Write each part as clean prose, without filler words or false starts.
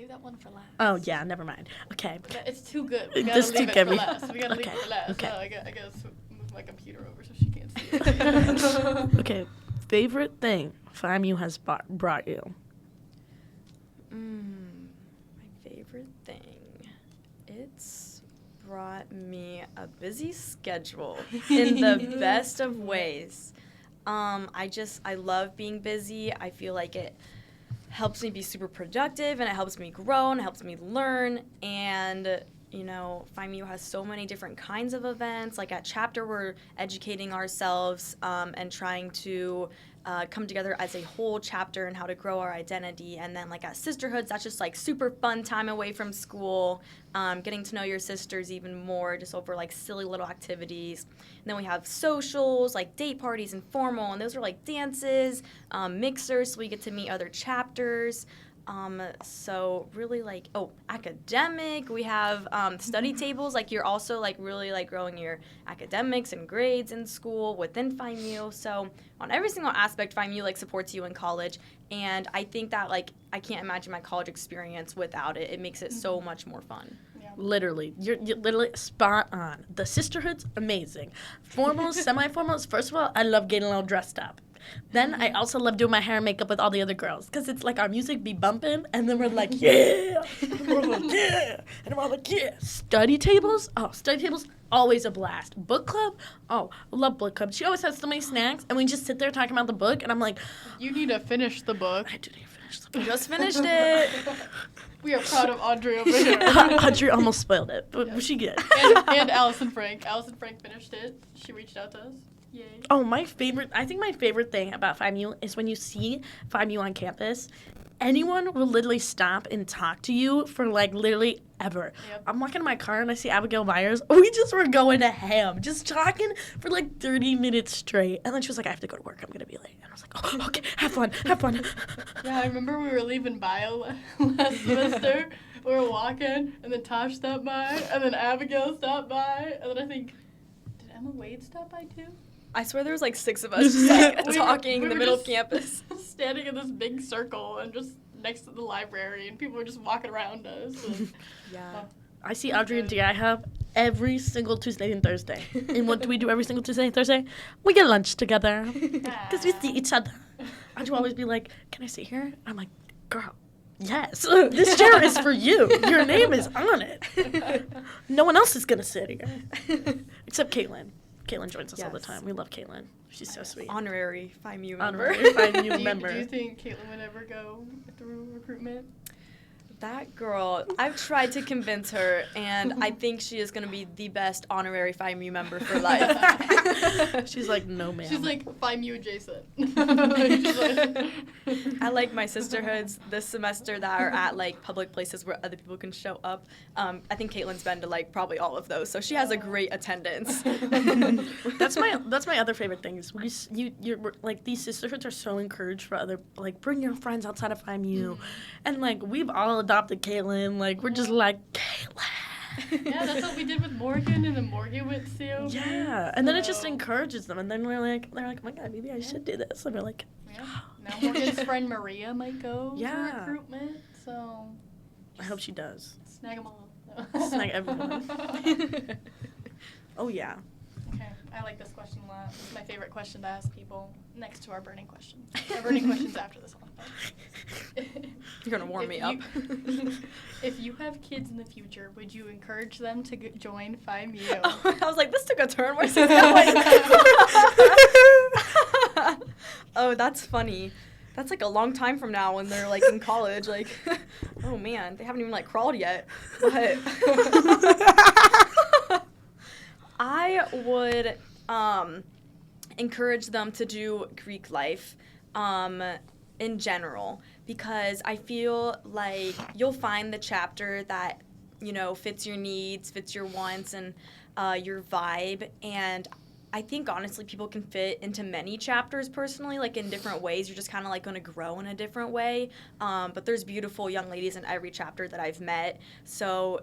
save that one for last. Oh, yeah, never mind. Okay. It's too good. We This gotta too leave it good. for last. We gotta leave Okay. it for last. Okay. So I gotta move my computer over so she can't see it. Okay. Favorite thing FAMU has brought you? My favorite thing. It's brought me a busy schedule in the best of ways. I love being busy. I feel like it helps me be super productive, and it helps me grow, and it helps me learn. And, you know, FIMU has so many different kinds of events. Like at Chapter, we're educating ourselves and trying to come together as a whole chapter and how to grow our identity. And then like at Sisterhoods, that's just like super fun time away from school, getting to know your sisters even more, just over like silly little activities. And then we have socials, like date parties and formal, and those are like dances, mixers, so we get to meet other chapters. So really like, academic, we have study tables, like you're also like really like growing your academics and grades in school within FIMU. So on every single aspect, FIMU like supports you in college, and I think that like I can't imagine my college experience without it. It makes it so much more fun. Literally, you're literally spot on. The sisterhood's amazing. Formals, semi-formals. First of all, I love getting a little dressed up. Then I also love doing my hair and makeup with all the other girls because it's like our music be bumping, and then we're like, yeah, and we're like, yeah, and we're all like, yeah. Study tables, always a blast. Book club, I love book club. She always has so many snacks, and we just sit there talking about the book, and I'm like, you need to finish the book. I do need to finish the book. Just finished it. We are proud of Audrey over here. Audrey almost spoiled it, but she good. And Allison Frank. Allison Frank finished it. She reached out to us. Yay. Oh, my favorite thing about FIMU is when you see FIMU on campus, anyone will literally stop and talk to you for, like, literally ever. Yep. I'm walking in my car and I see Abigail Ayars. We just were going to ham, just talking for, like, 30 minutes straight. And then she was like, I have to go to work. I'm going to be late. And I was like, oh, okay, have fun. Yeah, I remember we were leaving bio last semester. We were walking, and then Tosh stopped by, and then Abigail stopped by, and then I think, did Emma Wade stop by too? I swear there was like 6 of us just like talking we in the were middle of just campus. Standing in this big circle and just next to the library, and people were just walking around us. And, Yeah. I see Audrey and DI every single Tuesday and Thursday. And what do we do every single Tuesday and Thursday? We get lunch together because we see each other. Audrey will always be like, can I sit here? I'm like, girl, yes. This chair is for you. Your name is on it. No one else is going to sit here. Except Caitlin. Caitlin joins us all the time. We love Caitlin. She's so sweet. Honorary FIMU member. Honorary FIMU member. Do you think Caitlin would ever go through recruitment? That girl, I've tried to convince her, and I think she is going to be the best honorary FIMU member for life. She's like, no, ma'am. She's like FIMU adjacent. I like my sisterhoods this semester that are at like public places where other people can show up. I think Caitlin's been to like probably all of those, so she has a great attendance. That's my other favorite thing is you're like these sisterhoods are so encouraged for other like bring your friends outside of FIMU, and like we've all adopted Caitlin. Like we're just like Caitlin. Yeah, that's what we did with Morgan, and then Morgan went to. Yeah, and then it just encourages them, and then they're like, oh my god, maybe I should do this, and we're like, Yeah. Now Morgan's friend Maria might go to Yeah. recruitment, so I hope she does. snag them all. Snag everyone. Oh yeah. Okay, I like this question a lot. It's my favorite question to ask people next to our burning question. Our burning question's after this one. You're going to warm me up. If you have kids in the future, would you encourage them to join FIMU? Oh, I was like, this took a turn. Where's this going? Oh, that's funny. That's like a long time from now when they're like in college. Like, oh man, they haven't even like crawled yet. But I would encourage them to do Greek life in general, because I feel like you'll find the chapter that, you know, fits your needs, fits your wants, and your vibe. And I think, honestly, people can fit into many chapters personally, like in different ways. You're just kind of like going to grow in a different way. But there's beautiful young ladies in every chapter that I've met. So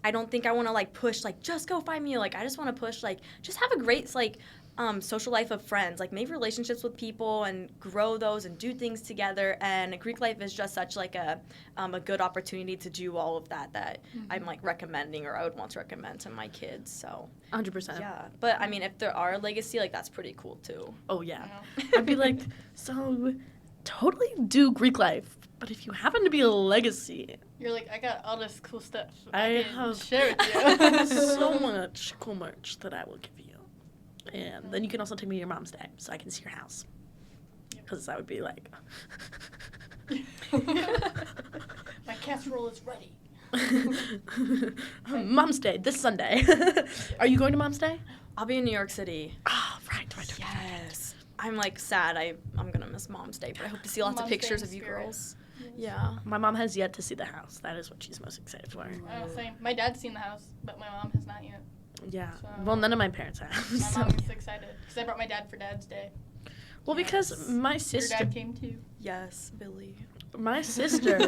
I don't think I want to like push, like, just go find me. Like, I just want to push, like, just have a great, like, social life of friends, like make relationships with people and grow those and do things together. And Greek life is just such like a good opportunity to do all of that I'm like recommending, or I would want to recommend to my kids. So 100%. yeah, but I mean, if there are a legacy, like that's pretty cool too. Oh, yeah. I'd be like, so totally do Greek life, but if you happen to be a legacy, You're like, I got all this cool stuff. I can have share with you. so much cool merch that I will give you. And then you can also take me to your mom's day so I can see your house. Because I would be like, My casserole is ready. Mom's day this Sunday. Are you going to Mom's day? I'll be in New York City. Oh, right. Yes. I'm like sad. I'm gonna miss Mom's Day, but I hope to see lots of Mom's Day pictures in of you spirit. girls. Yeah. My mom has yet to see the house. That is what she's most excited for. Oh, same. My dad's seen the house, but my mom has not yet. Yeah. So- Well, none of my parents have. My so- mom is excited because I brought my dad for Dad's Day. Well, because Yes. my Your sister, dad came too. Yes, Billy. my sister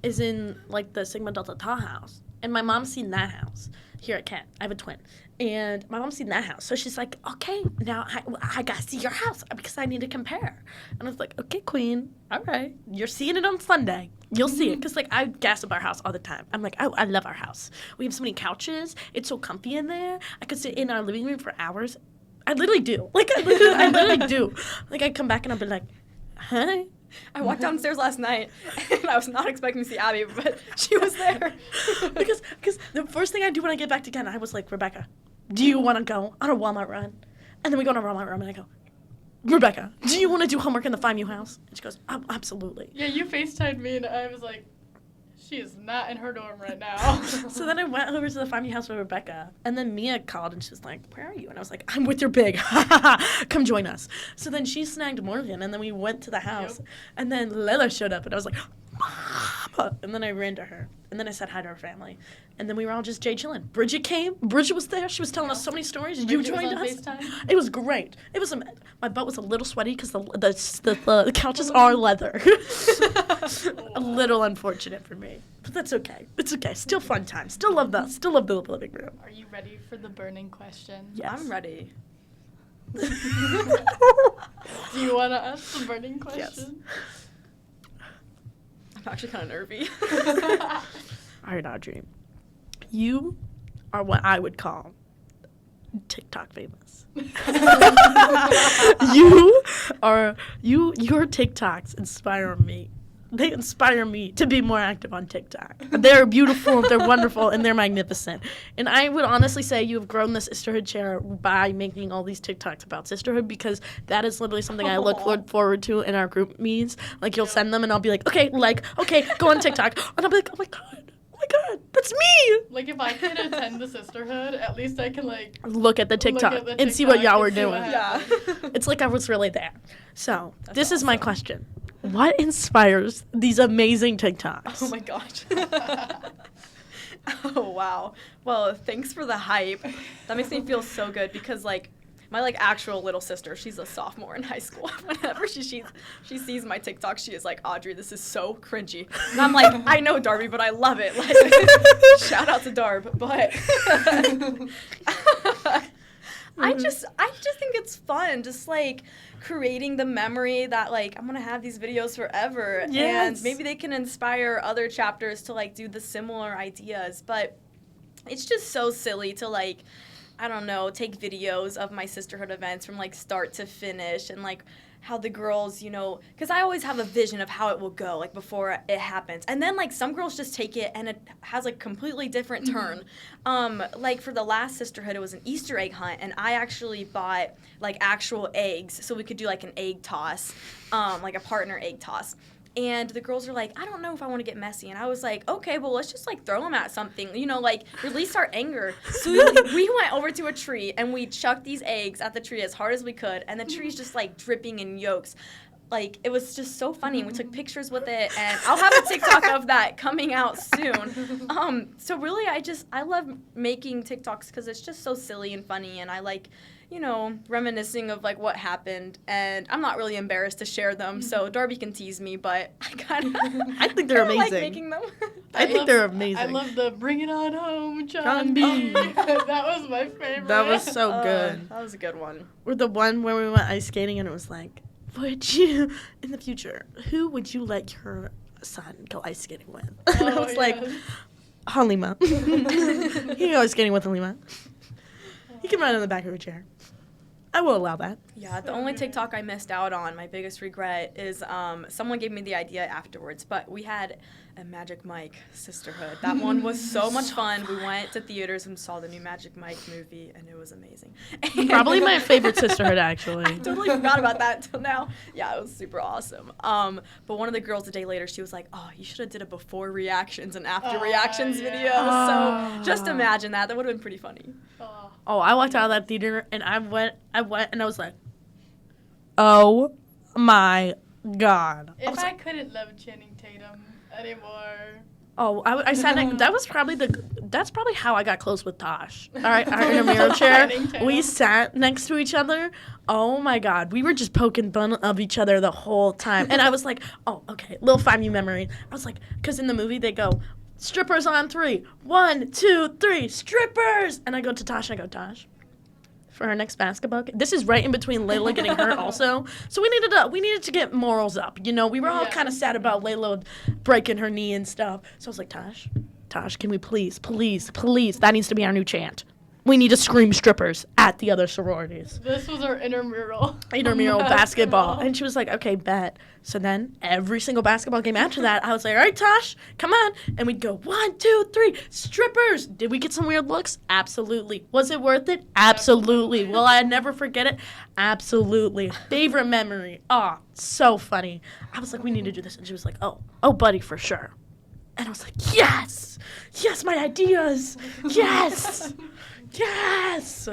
is in like the Sigma Delta Tau house, and my mom's seen that house here at Kent. I have a twin, and my mom's seen that house, so she's like, okay, now I gotta see your house because I need to compare. And I was like, okay, Queen, all right, you're seeing it on Sunday. You'll see it, because like I gossip our house all the time. I'm like, oh, I love our house. We have so many couches. It's so comfy in there. I could sit in our living room for hours. I literally do. Like I literally do. Like I come back and I'll be like, hi. I walked downstairs last night, and I was not expecting to see Abby, but she was there. because the first thing I do when I get back to Ken, I was like, Rebecca, do you want to go on a Walmart run? And then we go on a Walmart run, and I go, Rebecca, do you want to do homework in the FIMU house? And she goes, absolutely. Yeah, you FaceTimed me and I was like, she is not in her dorm right now. So then I went over to the FIMU house with Rebecca, and then Mia called, and she was like, where are you? And I was like, I'm with your pig. Come join us. So then she snagged Morgan, and then we went to the house, and then Lela showed up, and I was like, Mama! And then I ran to her, and then I said hi to her family, and then we were all just chilling. Bridget came. Bridget was there. She was telling us so many stories. You Bridget was joined on us. FaceTime? It was great. It was my butt was a little sweaty because the couches are leather. A little unfortunate for me, but that's okay. It's okay. Still fun time. Still love the living room. Are you ready for the burning question? Yes. I'm ready. Do you want to ask the burning question? I'm actually kind of nervy. All right, Audrey. You are what I would call TikTok famous. Your TikToks inspire me. They inspire me to be more active on TikTok. They're beautiful, they're wonderful, and they're magnificent. And I would honestly say you have grown the sisterhood chair by making all these TikToks about sisterhood, because that is literally something I look forward to in our group meets. Like, you'll send them, and I'll be like, okay, go on TikTok. And I'll be like, oh my God, that's me. Like, if I can attend the sisterhood, at least I can, like, Look at the TikTok look at the and see what TikTok y'all were and see what doing. happened. It's like I was really there. So, That's this is my awesome. question. What inspires these amazing TikToks? Oh my gosh. Oh wow. Well, thanks for the hype. That makes me feel so good because like my like actual little sister, she's a sophomore in high school. Whenever she sees my TikTok, she is like, Audrey, this is so cringy. And I'm like, I know Darby, but I love it. Like, shout out to Darb. But I just think it's fun, just like creating the memory that like I'm gonna have these videos forever, Yes. and maybe they can inspire other chapters to like do the similar ideas. But it's just so silly to like, I don't know, take videos of my sisterhood events from like start to finish, and like how the girls, you know, because I always have a vision of how it will go, like before it happens. And then like some girls just take it and it has a completely different turn. Like for the last sisterhood, it was an Easter egg hunt, and I actually bought like actual eggs so we could do like an egg toss, like a partner egg toss. And the girls are like, I don't know if I want to get messy. And I was like, okay, well, let's just, like, throw them at something, you know, like, release our anger. So we went over to a tree, and we chucked these eggs at the tree as hard as we could. And the tree's just, like, dripping in yolks. Like, it was just so funny. And we took pictures with it. And I'll have a TikTok of that coming out soon. So really, I love making TikToks because it's just so silly and funny. And I like, you know, reminiscing of, like, what happened. And I'm not really embarrassed to share them, so Darby can tease me, but I kind of I think they're amazing. like making them. I think they're amazing. I love the Bring It On Home, John John B. B. That was my favorite. That was so good. That was a good one. Or the one where we went ice skating and it was like, would you, in the future, who would you let your son go ice skating with? And I was like, Halima. He can go ice skating with Halima. He can ride on the back of her chair. I will allow that. Yeah, the only TikTok I missed out on, my biggest regret, is someone gave me the idea afterwards, but we had a Magic Mike sisterhood. That one was so much fun. We went to theaters and saw the new Magic Mike movie, and it was amazing. Probably my favorite sisterhood, actually. I totally forgot about that until now. Yeah, it was super awesome. But one of the girls a day later, she was like, oh, you should have did a before reactions and after reactions video. So just imagine that. That would have been pretty funny. Oh, I walked out of that theater and I went and I was like, oh my God. If I couldn't love Channing Tatum anymore. Oh, I sat next. That's probably how I got close with Tosh. All right, in a mirror chair. We sat next to each other. Oh my God, we were just poking fun of each other the whole time. And I was like, oh, okay, little 5U memory. I was like, because in the movie they go, strippers on 3. 1, 2, 3, strippers. And I go to Tosh. I go, Tosh, for our next basketball game. This is right in between Layla getting hurt also. So we needed to get morals up. You know, we were all kind of sad about Layla breaking her knee and stuff. So I was like, Tosh, can we please, that needs to be our new chant. We need to scream strippers at the other sororities. This was our intramural basketball. And she was like, okay, bet. So then every single basketball game after that, I was like, all right, Tosh, come on. And we'd go 1, 2, 3, strippers. Did we get some weird looks? Absolutely. Was it worth it? Absolutely. Will I never forget it? Absolutely. Favorite memory. Oh, so funny. I was like, we need to do this. And she was like, oh, buddy, for sure. And I was like, yes, my ideas. Yes. Yes.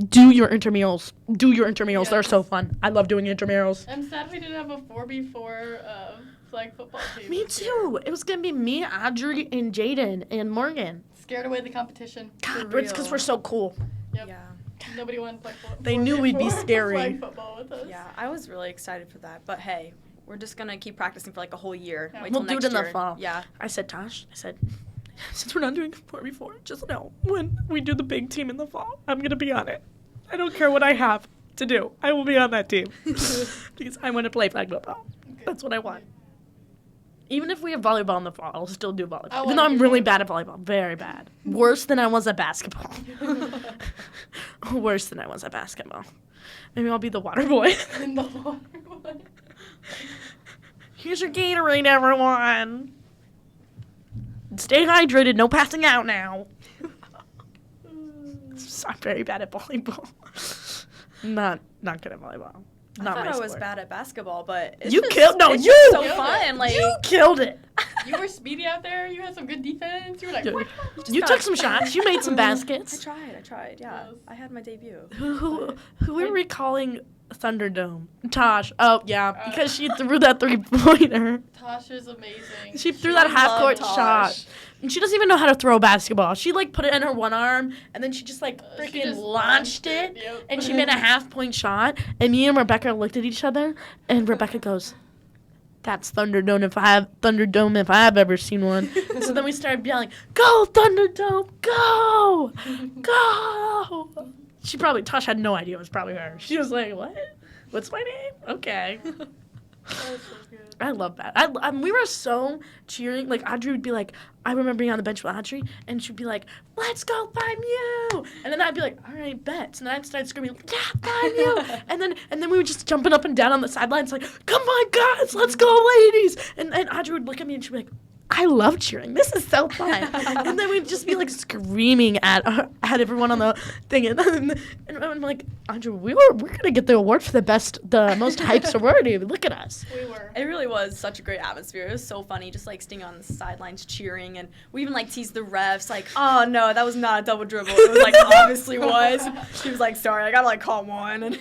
Do your intramurals. Yes. They're so fun. I love doing intramurals. I'm sad we didn't have a 4v4 flag football team. Me too. It was going to be me, Audrey, and Jaden, and Morgan. Scared away the competition. God, it's because we're so cool. Yep. Yeah. Nobody wanted to play football. They knew we'd be scary. Flag football with us. Yeah, I was really excited for that. But hey, we're just going to keep practicing for like a whole year. Yeah. Wait till We'll do next it in year. the fall. Yeah. I said, Tosh, since we're not doing 4v4, just know when we do the big team in the fall, I'm going to be on it. I don't care what I have to do. I will be on that team. Because I want to play flag football. Okay. That's what I want. Even if we have volleyball in the fall, I'll still do volleyball. Even though I'm really bad at volleyball. Very bad. Worse than I was at basketball. Worse than I was at basketball. Maybe I'll be the water boy. The water boy. Here's your Gatorade, everyone. Stay hydrated. No passing out now. I'm very bad at volleyball. Not good at volleyball. I thought I was bad at basketball, but it's you just, killed. No, it's you just so fun. Like you killed it. You were speedy out there. You had some good defense. You were like, what? You took some shots. You made some baskets. I tried. Yeah, Yes. I had my debut. Who are we calling Thunderdome? Tosh. Oh yeah, because she threw that 3-pointer. Tosh is amazing. She threw that half-court shot. And she doesn't even know how to throw a basketball. She, like, put it in her one arm, and then she just, like, freaking launched it. Yep. And she made a half-point shot. And me and Rebecca looked at each other, and Rebecca goes, that's Thunderdome if I have ever seen one. So then we started yelling, go, Thunderdome, go! Go! Tosh had no idea it was probably her. She was like, what? What's my name? Okay. That was so good. I love that. We were so cheering. Like, Audrey would be like, I remember being on the bench with Audrey, and she'd be like, let's go, 5U! And then I'd be like, all right, bet. And then I'd start screaming, yeah, 5U! and then we were just jumping up and down on the sidelines like, come on, guys, let's go, ladies! And Audrey would look at me, and she'd be like, I love cheering. This is so fun. And then we'd just be like screaming at everyone on the thing. And I'm like, Audrey, we're gonna get the award for the most hyped sorority. Look at us. We were. It really was such a great atmosphere. It was so funny, just like staying on the sidelines cheering, and we even like teased the refs, like, oh no, that was not a double dribble. It was like obviously was. She was like, sorry, I gotta like call one. And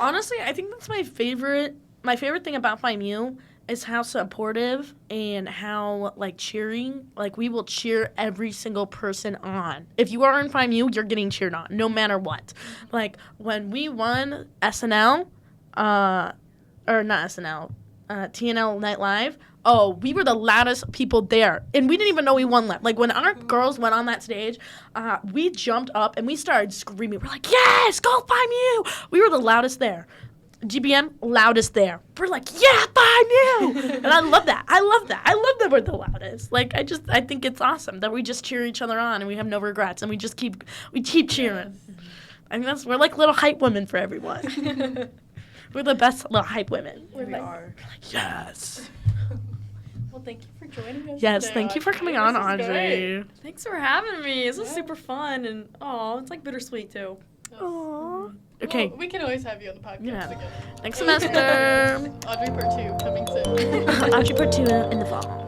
honestly, I think that's my favorite. My favorite thing about FIMU is how supportive and how, like, cheering. Like, we will cheer every single person on. If you are in FIMU, you're getting cheered on, no matter what. Like, when we won SNL, or not SNL, TNL Night Live, Oh, we were the loudest people there. And we didn't even know we won that. Like, when our girls went on that stage, we jumped up and we started screaming. We're like, yes, go find you. We were the loudest there. GBM, loudest there. We're like, yeah, find you. And I love that. I love that we're the loudest. Like, I think it's awesome that we just cheer each other on and we have no regrets and we keep cheering. I mean, we're like little hype women for everyone. We're the best little hype women. We are. Like, yes. Well, thank you for joining us. Yes, today, thank you for Audrey. coming on, This is Audrey. great. Thanks for having me. This was Yeah. super fun, and it's like bittersweet too. Aww. Okay. Well, we can always have you on the podcast Yeah. again. Next semester. Audrey Part 2 coming soon. Audrey Part 2 in the fall.